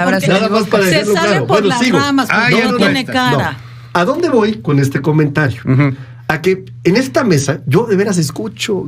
palabras nada más para se decirlo sale claro. por Bueno, las sigo. ramas, porque no tiene cara. No. ¿A dónde voy con este comentario? A que en esta mesa yo de veras escucho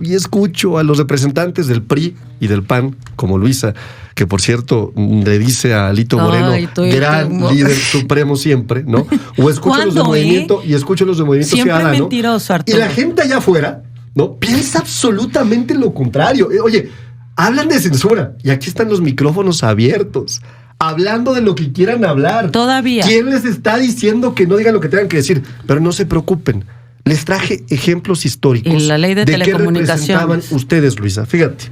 a los representantes del PRI y del PAN, como Luisa, que por cierto le dice a Alito Moreno, gran líder supremo siempre, ¿no? O escucho los de Movimiento y escucho los de Movimiento Siempre Ciudadano. mentiroso, Arturo. Y la gente allá afuera, ¿no? Piensa absolutamente lo contrario. Oye, hablan de censura y aquí están los micrófonos abiertos, hablando de lo que quieran hablar. Todavía. ¿Quién les está diciendo que no digan lo que tengan que decir? Pero no se preocupen. Les traje ejemplos históricos. Y la ley de telecomunicaciones. Qué representaban ustedes, Luisa. Fíjate.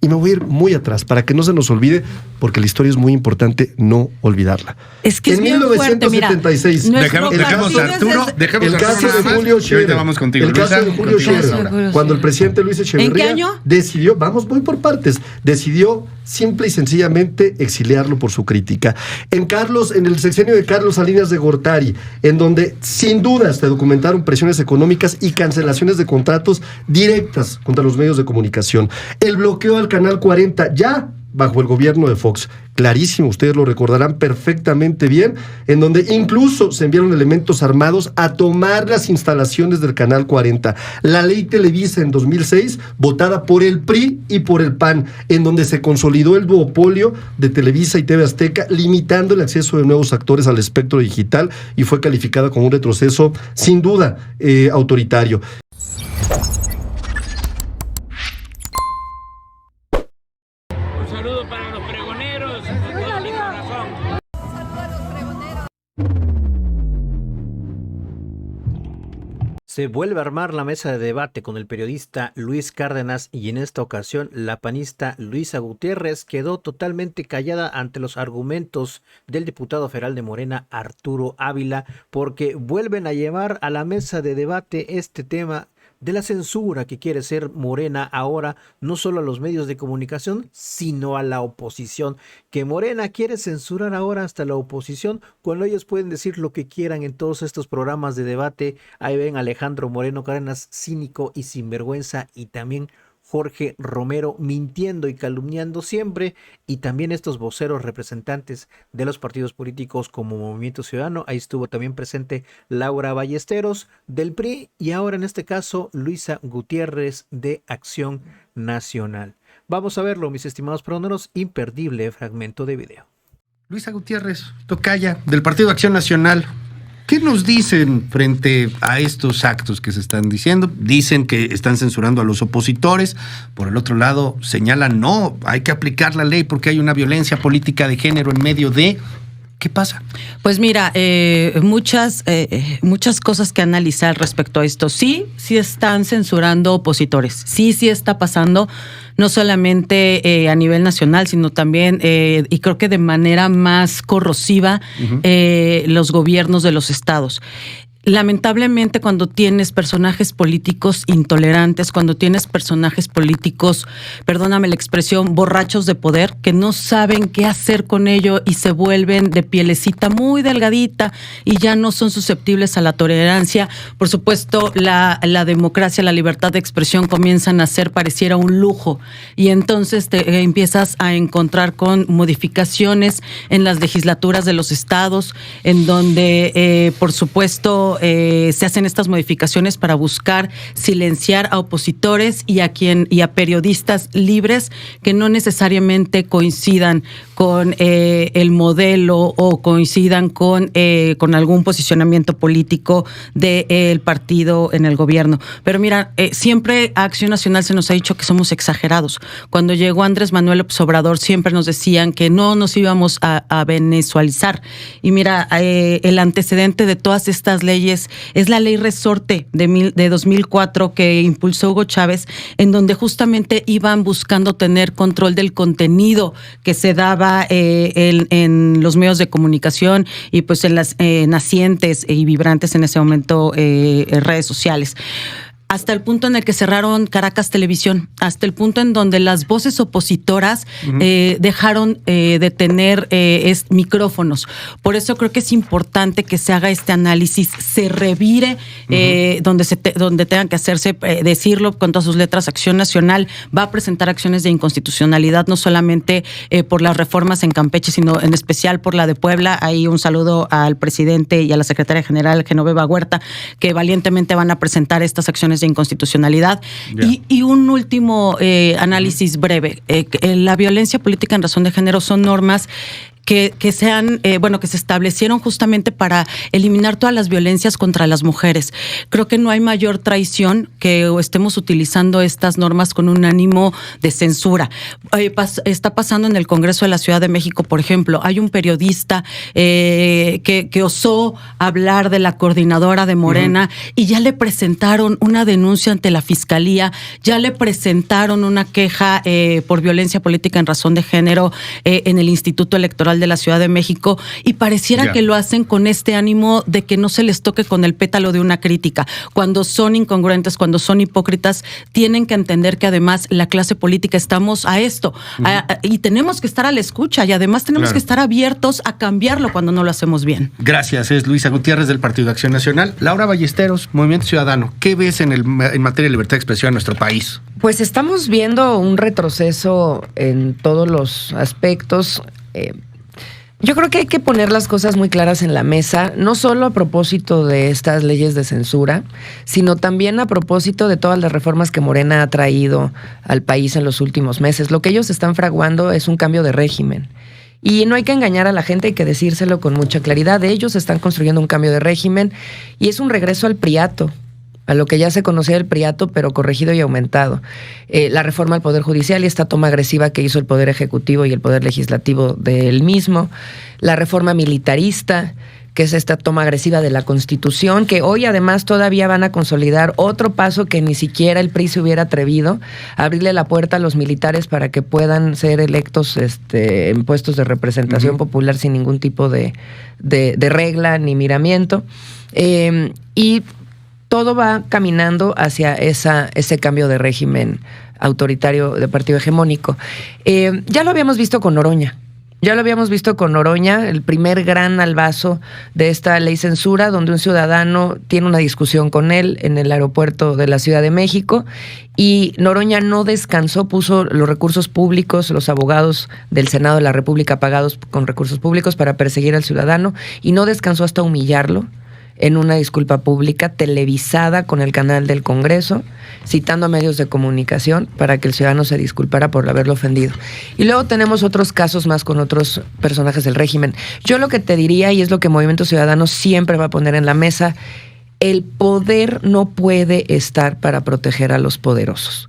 Y me voy a ir muy atrás para que no se nos olvide, porque la historia es muy importante no olvidarla. Es que en 1976, dejemos a Arturo. El caso de Julio Scherer. Vamos contigo, el caso de Julio Scherer. Cuando el presidente Luis Echeverría. ¿En qué año? Decidió, voy por partes, decidió simple y sencillamente exiliarlo por su crítica. En el sexenio de Carlos Salinas de Gortari, en donde sin duda se documentaron presiones económicas y cancelaciones de contratos directas contra los medios de comunicación. El bloqueo al Canal 40, ya bajo el gobierno de Fox. Clarísimo, ustedes lo recordarán perfectamente bien, en donde incluso se enviaron elementos armados a tomar las instalaciones del Canal 40. La ley Televisa en 2006, votada por el PRI y por el PAN, en donde se consolidó el duopolio de Televisa y TV Azteca, limitando el acceso de nuevos actores al espectro digital, y fue calificada como un retroceso sin duda autoritario. Se vuelve a armar la mesa de debate con el periodista Luis Cárdenas y en esta ocasión la panista Luisa Gutiérrez quedó totalmente callada ante los argumentos del diputado federal de Morena Arturo Ávila, porque vuelven a llevar a la mesa de debate este tema de la censura que quiere ser Morena ahora, no solo a los medios de comunicación, sino a la oposición, que Morena quiere censurar ahora hasta la oposición, cuando ellos pueden decir lo que quieran en todos estos programas de debate. Ahí ven a Alejandro Moreno Cárdenas, cínico y sinvergüenza, y también Jorge Romero mintiendo y calumniando siempre, y también estos voceros representantes de los partidos políticos como Movimiento Ciudadano. Ahí estuvo también presente Laura Ballesteros del PRI y ahora en este caso Luisa Gutiérrez de Acción Nacional. Vamos a verlo, mis estimados pronoros, imperdible fragmento de video. Luisa Gutiérrez, tocaya del Partido Acción Nacional. ¿Qué nos dicen frente a estos actos que se están diciendo? Dicen que están censurando a los opositores. Por el otro lado, señalan, no, hay que aplicar la ley porque hay una violencia política de género en medio de... ¿Qué pasa? Pues mira, muchas cosas que analizar respecto a esto. Sí están censurando opositores. Sí está pasando, no solamente a nivel nacional, sino también, y creo que de manera más corrosiva, los gobiernos de los estados. Lamentablemente, cuando tienes personajes políticos intolerantes, cuando tienes personajes políticos, perdóname la expresión, borrachos de poder, que no saben qué hacer con ello y se vuelven de pielecita muy delgadita y ya no son susceptibles a la tolerancia, por supuesto, la democracia, la libertad de expresión comienzan a ser, pareciera un lujo, y entonces te empiezas a encontrar con modificaciones en las legislaturas de los estados, en donde, por supuesto, se hacen estas modificaciones para buscar silenciar a opositores y a periodistas libres que no necesariamente coincidan con el modelo o coincidan con algún posicionamiento político del partido en el gobierno. Pero mira, siempre a Acción Nacional se nos ha dicho que somos exagerados. Cuando llegó Andrés Manuel López Obrador siempre nos decían que no nos íbamos a venezualizar. Y mira, el antecedente de todas estas leyes es la ley Resorte de 2004 que impulsó Hugo Chávez, en donde justamente iban buscando tener control del contenido que se daba en los medios de comunicación y pues en las nacientes y vibrantes en ese momento redes sociales. hasta el punto en el que cerraron Caracas Televisión, hasta el punto en donde las voces opositoras dejaron de tener micrófonos. Por eso creo que es importante que se haga este análisis, se revire donde tengan que hacerse, decirlo con todas sus letras. Acción Nacional va a presentar acciones de inconstitucionalidad, no solamente por las reformas en Campeche, sino en especial por la de Puebla. Ahí un saludo al presidente y a la secretaria general Genoveva Huerta, que valientemente van a presentar estas acciones de inconstitucionalidad. Y un último análisis breve. La violencia política en razón de género son normas que se establecieron justamente para eliminar todas las violencias contra las mujeres. Creo que no hay mayor traición que estemos utilizando estas normas con un ánimo de censura. Está pasando en el Congreso de la Ciudad de México, por ejemplo. Hay un periodista que osó hablar de la coordinadora de Morena y ya le presentaron una denuncia ante la Fiscalía, ya le presentaron una queja por violencia política en razón de género en el Instituto Electoral de la Ciudad de México, y pareciera que lo hacen con este ánimo de que no se les toque con el pétalo de una crítica. Cuando son incongruentes, cuando son hipócritas, tienen que entender que además la clase política estamos a esto, y tenemos que estar a la escucha, y además tenemos que estar abiertos a cambiarlo cuando no lo hacemos bien. Gracias. Es Luisa Gutiérrez del Partido de Acción Nacional. Laura Ballesteros, Movimiento Ciudadano. ¿Qué ves en materia de libertad de expresión en nuestro país? Pues estamos viendo un retroceso en todos los aspectos. Yo creo que hay que poner las cosas muy claras en la mesa, no solo a propósito de estas leyes de censura, sino también a propósito de todas las reformas que Morena ha traído al país en los últimos meses. Lo que ellos están fraguando es un cambio de régimen. Y no hay que engañar a la gente, hay que decírselo con mucha claridad. Ellos están construyendo un cambio de régimen y es un regreso al priato, a lo que ya se conocía del priato, pero corregido y aumentado. La reforma al Poder Judicial y esta toma agresiva que hizo el Poder Ejecutivo y el Poder Legislativo del mismo. La reforma militarista, que es esta toma agresiva de la Constitución, que hoy además todavía van a consolidar otro paso que ni siquiera el PRI se hubiera atrevido, a abrirle la puerta a los militares para que puedan ser electos en puestos de representación popular sin ningún tipo de regla ni miramiento. Y todo va caminando hacia ese cambio de régimen autoritario de partido hegemónico. Ya lo habíamos visto con Noroña. El primer gran albazo de esta ley censura, donde un ciudadano tiene una discusión con él en el aeropuerto de la Ciudad de México, y Noroña no descansó, puso los recursos públicos, los abogados del Senado de la República pagados con recursos públicos para perseguir al ciudadano, y no descansó hasta humillarlo en una disculpa pública televisada con el canal del Congreso, citando a medios de comunicación para que el ciudadano se disculpara por haberlo ofendido. Y luego tenemos otros casos más con otros personajes del régimen. Yo lo que te diría, y es lo que Movimiento Ciudadano siempre va a poner en la mesa, el poder no puede estar para proteger a los poderosos.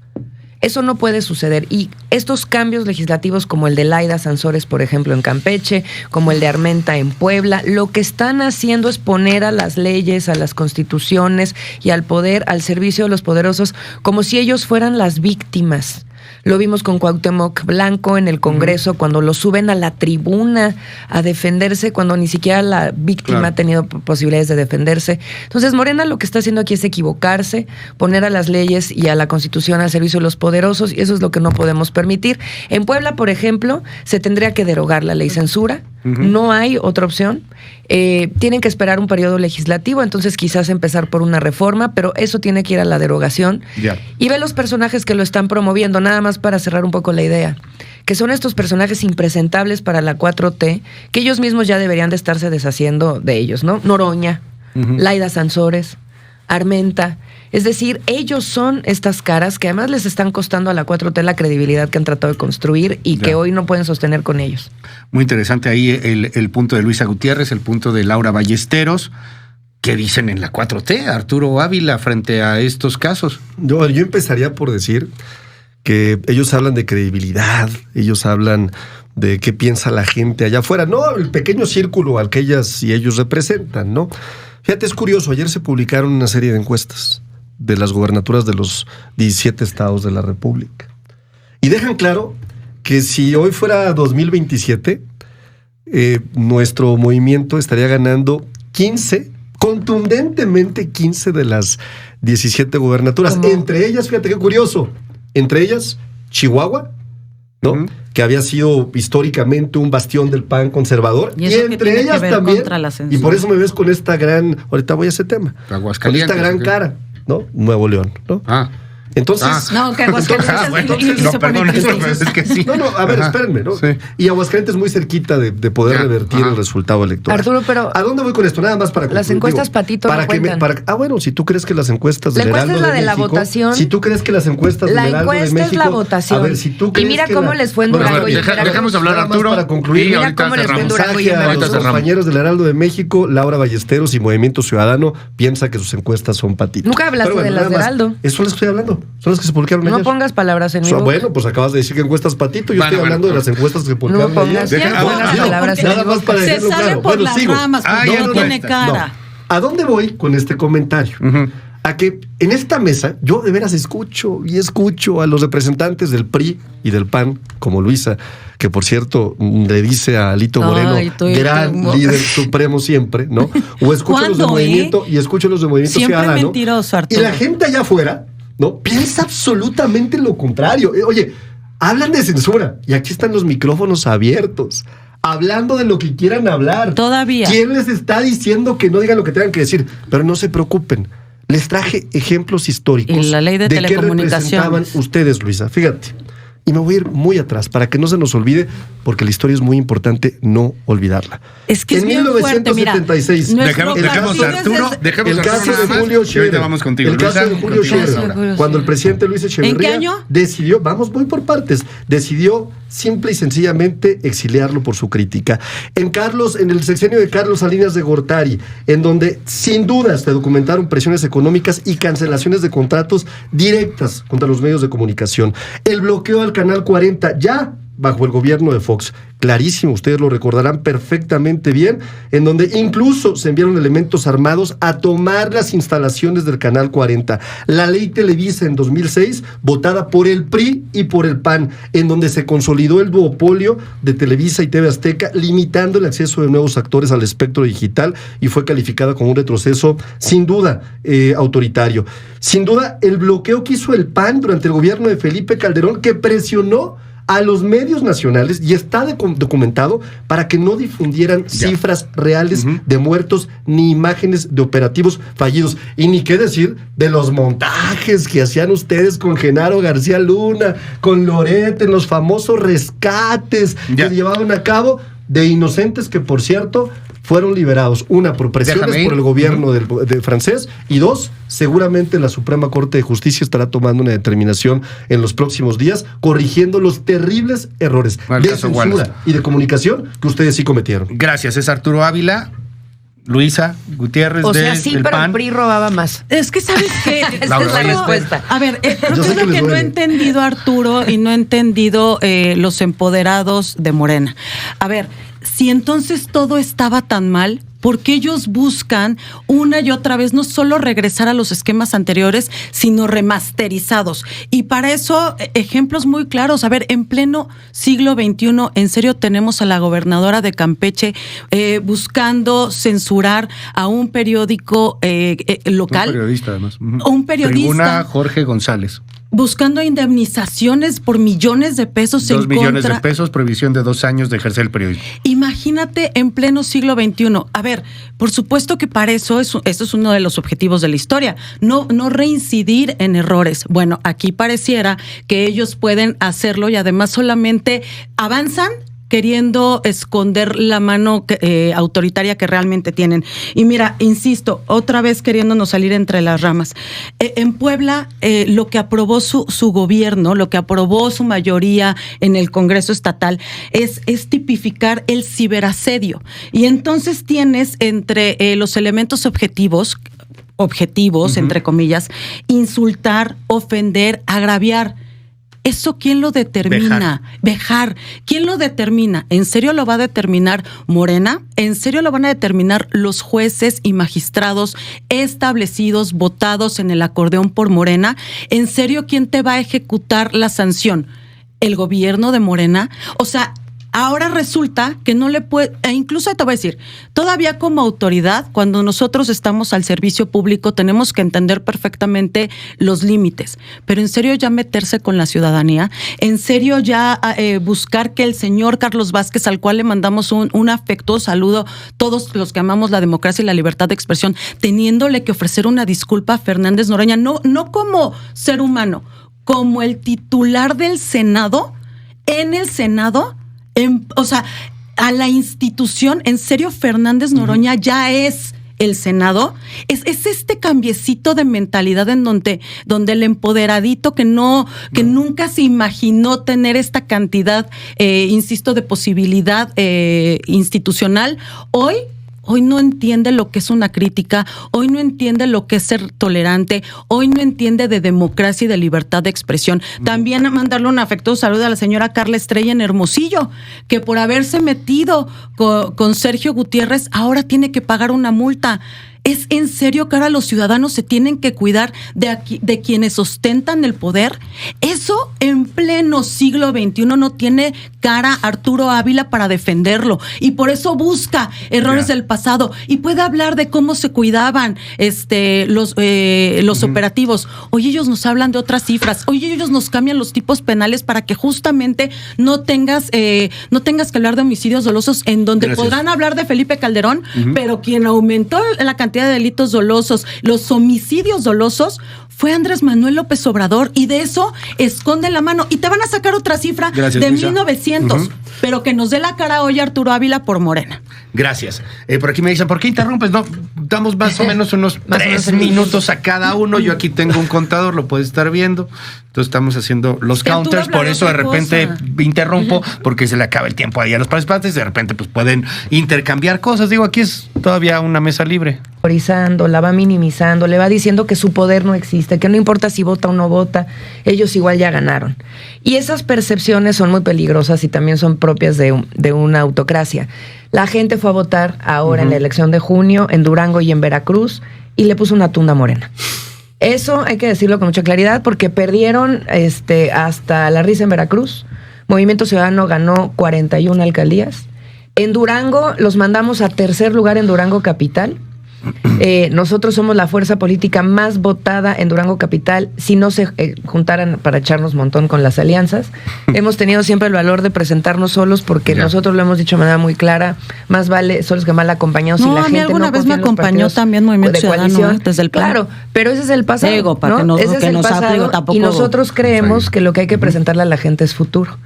Eso no puede suceder. Y estos cambios legislativos como el de Laida Sansores, por ejemplo, en Campeche, como el de Armenta en Puebla, lo que están haciendo es poner a las leyes, a las constituciones y al poder al servicio de los poderosos como si ellos fueran las víctimas. Lo vimos con Cuauhtémoc Blanco en el Congreso, cuando lo suben a la tribuna a defenderse, cuando ni siquiera la víctima ha tenido posibilidades de defenderse. Entonces, Morena lo que está haciendo aquí es equivocarse, poner a las leyes y a la Constitución al servicio de los poderosos, y eso es lo que no podemos permitir. En Puebla, por ejemplo, se tendría que derogar la ley censura. No hay otra opción. Tienen que esperar un periodo legislativo, entonces quizás empezar por una reforma, pero eso tiene que ir a la derogación. Y ve los personajes que lo están promoviendo, nada más para cerrar un poco la idea, que son estos personajes impresentables para la 4T, que ellos mismos ya deberían de estarse deshaciendo de ellos, ¿no? Noroña, Laida Sansores, Armenta. Es decir, ellos son estas caras que además les están costando a la 4T la credibilidad que han tratado de construir y que hoy no pueden sostener con ellos. Muy interesante ahí el punto de Luisa Gutiérrez, el punto de Laura Ballesteros. ¿Qué dicen en la 4T, Arturo Ávila, frente a estos casos? Yo empezaría por decir que ellos hablan de credibilidad, ellos hablan de qué piensa la gente allá afuera, no el pequeño círculo al que ellas y ellos representan, ¿no? Fíjate, es curioso, ayer se publicaron una serie de encuestas de las gobernaturas de los 17 estados de la República. Y dejan claro que si hoy fuera 2027, nuestro movimiento estaría ganando 15 contundentemente 15 de las 17 gubernaturas. ¿Cómo? Entre ellas, fíjate qué curioso, entre ellas Chihuahua, ¿no? Que había sido históricamente un bastión del PAN conservador. Y eso que entre tiene que ellas ver también. contra la censura. Y por eso me ves con esta gran, ahorita voy a ese tema, con Aguascalientes, esta gran ¿ok? cara, ¿no? Nuevo León, ¿no? No, Entonces, que Aguascalientes entonces, no, perdón, es que sí. No, a ver, espérenme, ¿no? Sí. Y Aguascalientes es muy cerquita de poder Ya, revertir ajá. el resultado electoral. Arturo, pero ¿a dónde voy con esto? Nada más para las concluir. encuestas Patito no cuentan. Bueno, si tú crees que las encuestas La del encuesta Heraldo es la de la México, votación. si tú crees que las encuestas La del Heraldo de encuesta es México, la votación. a ver, si tú Y crees mira que cómo les fue en Bueno, Durango y en deja- Veracruz. dejemos hablar a Nada más Arturo para concluir. y Mira ahorita cómo les fue en cerramos. Durango y en Mensaje a Veracruz. los Ahorita cerramos. compañeros del Heraldo de México, Laura Ballesteros y Movimiento Ciudadano piensa que sus encuestas son patitos. Nunca hablaste Pero de las nada más, de Heraldo. Eso son las que estoy hablando. Son las que se publicaron No ayer. pongas palabras en mi boca. Bueno, pues acabas de decir que encuestas patito. Yo Bueno, estoy hablando bueno. de las encuestas que se publicaron No ayer. pongas- Deja- pongas Digo, palabras en nada mi más boca. para Se dejarlo sale claro. por Bueno, las sigo. ramas, porque ya no no tiene está. cara. ¿A dónde voy con este comentario? A que en esta mesa yo de veras escucho a los representantes del PRI y del PAN, como Luisa, que por cierto le dice a Alito Moreno, Ay, tú y gran tú. líder supremo siempre, ¿no? O escucho los de ¿Cuándo, Movimiento y escucho los de Movimiento Siempre Ciudadano. mentiroso, Y Arturo. la gente allá afuera, ¿no? Piensa absolutamente lo contrario. Oye, hablan de censura y aquí están los micrófonos abiertos. Hablando de lo que quieran hablar. Todavía. ¿Quién les está diciendo que no digan lo que tengan que decir? Pero no se preocupen. Les traje ejemplos históricos. Y la ley de qué telecomunicaciones. representaban ustedes, Luisa. Fíjate. Y me voy a ir muy atrás para que no se nos olvide, porque la historia es muy importante no olvidarla. Es que en es bien fuerte, mira. 1976, Nuestro Dejemos partido a Arturo, es- dejemos el a Arturo caso nada de más, Julio y ahorita Scherer. vamos contigo. El caso Luisa, de Julio contigo Scherer. ahora. Julio Cuando el presidente Luis Echeverría ¿En qué año? decidió, voy por partes, decidió simple y sencillamente exiliarlo por su crítica. En el sexenio de Carlos Salinas de Gortari, en donde sin dudas se documentaron presiones económicas y cancelaciones de contratos directas contra los medios de comunicación. El bloqueo al Canal 40, ya bajo el gobierno de Fox. Clarísimo, ustedes lo recordarán perfectamente bien, en donde incluso se enviaron elementos armados a tomar las instalaciones del Canal 40. La ley Televisa en 2006, votada por el PRI y por el PAN, en donde se consolidó el duopolio de Televisa y TV Azteca, limitando el acceso de nuevos actores al espectro digital, y fue calificada como un retroceso sin duda autoritario. Sin duda, el bloqueo que hizo el PAN durante el gobierno de Felipe Calderón, que presionó a los medios nacionales, y está documentado, para que no difundieran cifras reales de muertos ni imágenes de operativos fallidos. Y ni qué decir de los montajes que hacían ustedes con Genaro García Luna, con Loret, en los famosos rescates que llevaban a cabo de inocentes que, por cierto, fueron liberados. Una, por presiones por el gobierno del francés, y dos, seguramente la Suprema Corte de Justicia estará tomando una determinación en los próximos días, corrigiendo los terribles errores de censura y de comunicación que ustedes sí cometieron. Gracias, es Arturo Ávila. Luisa Gutiérrez O sea, sí, del pero PAN. el PRI robaba más. Es que, ¿sabes qué? Esa es la respuesta. A ver, creo Yo que sé es que lo les que no duele. he entendido Arturo y no he entendido los empoderados de Morena. A ver, si entonces todo estaba tan mal, ¿por qué ellos buscan una y otra vez no solo regresar a los esquemas anteriores, sino remasterizados? Y para eso, ejemplos muy claros. A ver, en pleno siglo XXI, en serio tenemos a la gobernadora de Campeche buscando censurar a un periódico local. Un periodista, además. Un periodista. Tribuna Jorge González. Buscando indemnizaciones por millones de pesos 2 en millones contra. de pesos, prohibición de 2 años de ejercer el periodismo. Imagínate en pleno siglo XXI. A ver, por supuesto que para eso eso es uno de los objetivos de la historia. No reincidir en errores. Bueno, aquí pareciera que ellos pueden hacerlo y además solamente avanzan queriendo esconder la mano autoritaria que realmente tienen. Y mira, insisto, otra vez queriéndonos salir entre las ramas. En Puebla, lo que aprobó su gobierno, lo que aprobó su mayoría en el Congreso Estatal, es tipificar el ciberasedio. Y entonces tienes entre los elementos objetivos, entre comillas, insultar, ofender, agraviar. ¿Eso quién lo determina? Vejar. ¿Quién lo determina? ¿En serio lo va a determinar Morena? ¿En serio lo van a determinar los jueces y magistrados establecidos, votados en el acordeón por Morena? ¿En serio quién te va a ejecutar la sanción? ¿El gobierno de Morena? O sea, Ahora resulta que no le puede, e incluso te voy a decir, todavía como autoridad, cuando nosotros estamos al servicio público, tenemos que entender perfectamente los límites, pero en serio ya meterse con la ciudadanía, en serio ya buscar que el señor Carlos Vázquez, al cual le mandamos un afectuoso saludo, todos los que amamos la democracia y la libertad de expresión, teniéndole que ofrecer una disculpa a Fernández Noroña, no como ser humano, como el titular del Senado, en el Senado, o sea, a la institución, en serio, Fernández Noroña ya es el Senado. Es este cambiecito de mentalidad en donde el empoderadito que nunca se imaginó tener esta cantidad, insisto, de posibilidad institucional, hoy no entiende lo que es una crítica, hoy no entiende lo que es ser tolerante, hoy no entiende de democracia y de libertad de expresión. También mandarle un afectuoso saludo a la señora Carla Estrella en Hermosillo, que por haberse metido con Sergio Gutiérrez ahora tiene que pagar una multa. ¿Es en serio que ahora los ciudadanos se tienen que cuidar de quienes ostentan el poder? Eso en pleno siglo XXI no tiene cara Arturo Ávila para defenderlo, y por eso busca errores del pasado y puede hablar de cómo se cuidaban los operativos. Hoy ellos nos hablan de otras cifras, hoy ellos nos cambian los tipos penales para que justamente no tengas que hablar de homicidios dolosos, en donde podrán hablar de Felipe Calderón, pero quien aumentó la cantidad de delitos dolosos, los homicidios dolosos, fue Andrés Manuel López Obrador, y de eso esconde la mano. Y te van a sacar otra cifra de Luisa. 1900, pero que nos dé la cara hoy Arturo Ávila por Morena. Gracias. Por aquí me dicen, ¿por qué interrumpes? No, damos más o menos unos 3 minutos a cada uno. Yo aquí tengo un contador, lo puedes estar viendo. Entonces estamos haciendo los counters, por eso de repente interrumpo, porque se le acaba el tiempo ahí a los participantes, de repente pues pueden intercambiar cosas. Digo, aquí es todavía una mesa libre. La va minimizando, le va diciendo que su poder no existe, que no importa si vota o no vota, ellos igual ya ganaron. Y esas percepciones son muy peligrosas y también son propias de una autocracia. La gente fue a votar ahora en la elección de junio en Durango y en Veracruz y le puso una tunda Morena. Eso hay que decirlo con mucha claridad, porque perdieron hasta la risa en Veracruz. Movimiento Ciudadano ganó 41 alcaldías. En Durango los mandamos a tercer lugar en Durango Capital. Nosotros somos la fuerza política más votada en Durango Capital, si no se juntaran para echarnos montón con las alianzas. Hemos tenido siempre el valor de presentarnos solos, porque nosotros lo hemos dicho de manera muy clara: más vale solos que mal acompañados. No, y la a mí gente alguna vez me acompañó también Movimiento Ciudadano, desde el plan. Claro, pero ese es el pasado. Digo, para ¿no? que Ese es el pasado, tampoco, y nosotros creemos que lo que hay que presentarle a la gente es futuro.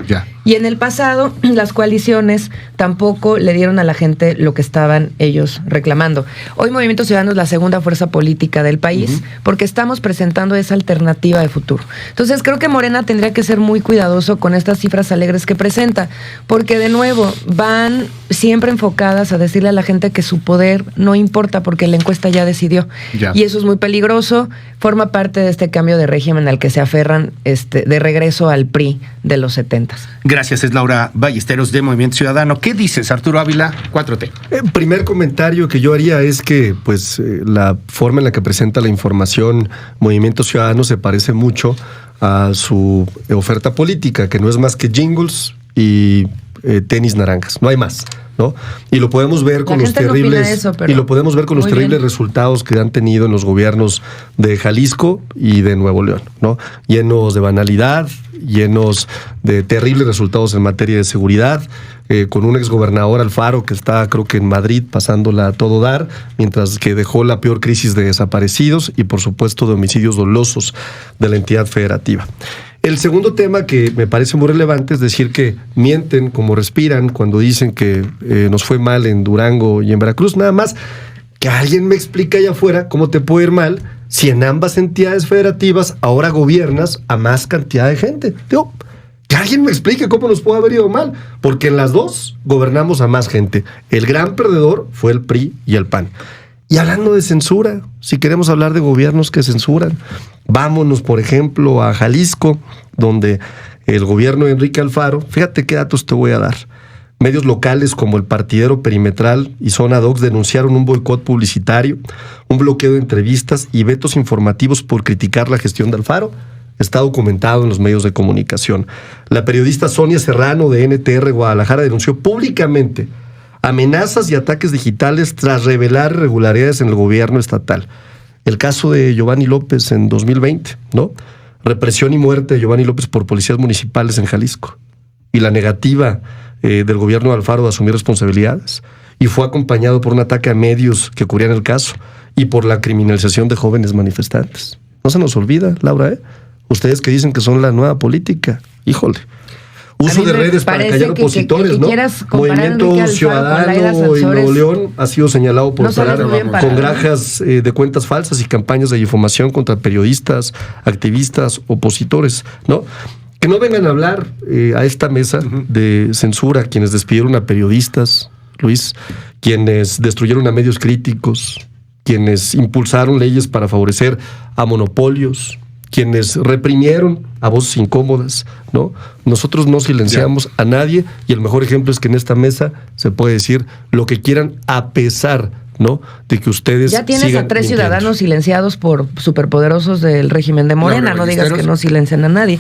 Y en el pasado, las coaliciones tampoco le dieron a la gente lo que estaban ellos reclamando. Hoy Movimiento Ciudadano es la segunda fuerza política del país, porque estamos presentando esa alternativa de futuro. Entonces creo que Morena tendría que ser muy cuidadoso con estas cifras alegres que presenta, porque de nuevo van siempre enfocadas a decirle a la gente que su poder no importa, porque la encuesta ya decidió. Y eso es muy peligroso, forma parte de este cambio de régimen al que se aferran, de regreso al PRI de los 70s. Gracias, es Laura Ballesteros de Movimiento Ciudadano. ¿Qué dices, Arturo Ávila, 4T? El primer comentario que yo haría es que la forma en la que presenta la información Movimiento Ciudadano se parece mucho a su oferta política, que no es más que jingles y tenis naranjas, no hay más, ¿no? Y lo podemos ver con los terribles resultados que han tenido en los gobiernos de Jalisco y de Nuevo León, ¿no? Llenos de banalidad, llenos de terribles resultados en materia de seguridad, con un exgobernador Alfaro que está, creo que en Madrid, pasándola a todo dar, mientras que dejó la peor crisis de desaparecidos y, por supuesto, de homicidios dolosos de la entidad federativa. El segundo tema que me parece muy relevante es decir que mienten como respiran cuando dicen que nos fue mal en Durango y en Veracruz. Nada más que alguien me explique allá afuera cómo te puede ir mal si en ambas entidades federativas ahora gobiernas a más cantidad de gente. Digo, que alguien me explique cómo nos puede haber ido mal, porque en las dos gobernamos a más gente. El gran perdedor fue el PRI y el PAN. Y hablando de censura, si queremos hablar de gobiernos que censuran, vámonos, por ejemplo, a Jalisco, donde el gobierno de Enrique Alfaro, fíjate qué datos te voy a dar. Medios locales como El Partidero, Perimetral y Zona Docs denunciaron un boicot publicitario, un bloqueo de entrevistas y vetos informativos por criticar la gestión de Alfaro. está documentado en los medios de comunicación. La periodista Sonia Serrano de NTR Guadalajara denunció públicamente amenazas y ataques digitales tras revelar irregularidades en el gobierno estatal. El caso de Giovanni López en 2020, ¿no? Represión y muerte de Giovanni López por policías municipales en Jalisco. Y la negativa del gobierno de Alfaro de asumir responsabilidades. Y fue acompañado por un ataque a medios que cubrían el caso y por la criminalización de jóvenes manifestantes. No se nos olvida, Laura, ¿eh? Ustedes que dicen que son la nueva política, híjole. Uso de redes para callar opositores, ¿no? Movimiento Ciudadano en Nuevo León ha sido señalado por parar con granjas de cuentas falsas y campañas de difamación contra periodistas, activistas, opositores, ¿no? Que no vengan a hablar a esta mesa de censura quienes despidieron a periodistas, Luis, quienes destruyeron a medios críticos, quienes impulsaron leyes para favorecer a monopolios, quienes reprimieron a voces incómodas, ¿no? Nosotros no silenciamos a nadie y el mejor ejemplo es que en esta mesa se puede decir lo que quieran a pesar, ¿no? De que ustedes ya tienes sigan a 3 mintiendo. ciudadanos silenciados por superpoderosos del régimen de Morena, no digas que no silencian a nadie.